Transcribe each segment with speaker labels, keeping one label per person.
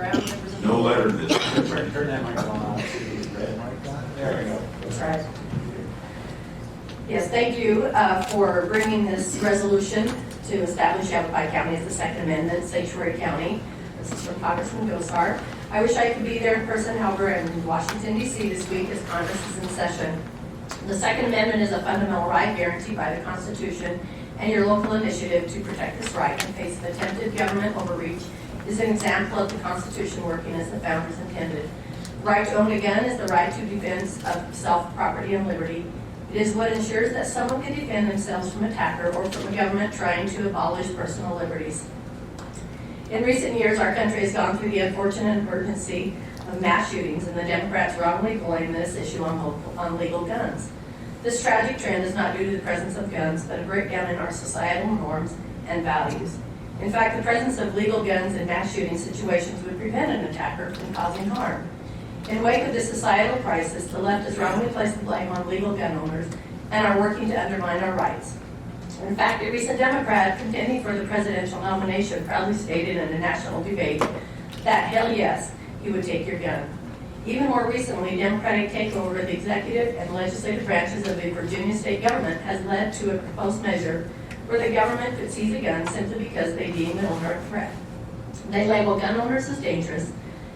Speaker 1: around. There was a
Speaker 2: No letter this.
Speaker 3: Turn that microphone on. It's red like that. There we go.
Speaker 1: That's right. Yes, thank you for bringing this resolution to establish Yavapai County as the Second Amendment sanctuary county. This is from Congressman Gosar. I wish I could be there in person, however, I'm in Washington, D.C. this week as Congress is in session. The Second Amendment is a fundamental right guaranteed by the Constitution, and your local initiative to protect this right in face of attempted government overreach is an example of the Constitution working as the founders intended. The right to own a gun is the right to defense of self, property, and liberty. It is what ensures that someone can defend themselves from attacker or from a government trying to abolish personal liberties. In recent years, our country has gone through the unfortunate emergency of mass shootings, and the Democrats wrongly blame this issue on legal guns. This tragic trend is not due to the presence of guns, but a breakdown in our societal norms and values. In fact, the presence of legal guns in mass shooting situations would prevent an attacker from causing harm. In wake of this societal crisis, the left has wrongly placed the blame on legal gun owners and are working to undermine our rights. In fact, a recent Democrat contending for the presidential nomination proudly stated in a national debate that, hell yes, he would take your gun. Even more recently, Democratic takeover of the executive and legislative branches of the Virginia state government has led to a proposed measure where the government could seize a gun simply because they deem the owner a threat. They label gun owners as dangerous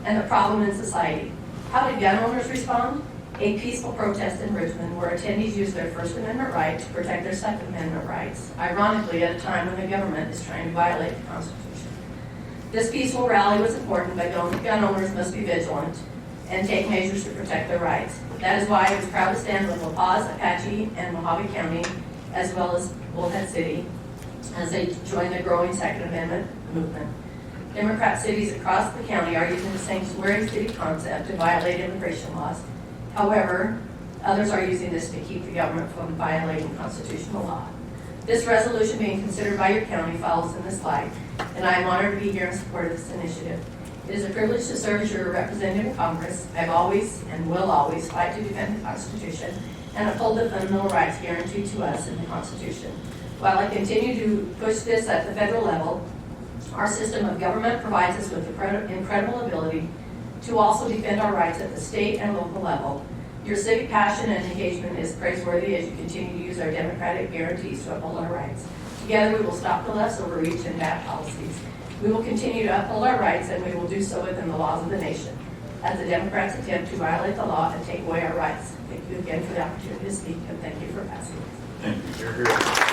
Speaker 1: and a problem in society. How did gun owners respond? A peaceful protest in Richmond where attendees used their First Amendment right to protect their Second Amendment rights, ironically at a time when the government is trying to violate the Constitution. This peaceful rally was important, but gun owners must be vigilant and take measures to protect their rights. That is why I was proud to stand with La Paz, Apache, and Mojave County, as well as Bullhead City, as they join the growing Second Amendment movement. Democrat cities across the county are using the sanctuary city concept to violate immigration laws. However, others are using this to keep the government from violating constitutional law. This resolution being considered by your county follows in this light, and I am honored to be here in support of this initiative. It is a privilege to serve as your representative in Congress. I've always and will always fight to defend the Constitution and uphold the fundamental rights guaranteed to us in the Constitution. While I continue to push this at the federal level, our system of government provides us with the incredible ability to also defend our rights at the state and local level. Your civic passion and engagement is praiseworthy as you continue to use our democratic guarantees to uphold our rights. Together we will stop the left's overreach and bad policies. We will continue to uphold our rights, and we will do so within the laws of the nation, as the Democrats attempt to violate the law and take away our rights. Thank you again for the opportunity to speak, and thank you for passing.
Speaker 2: Thank you.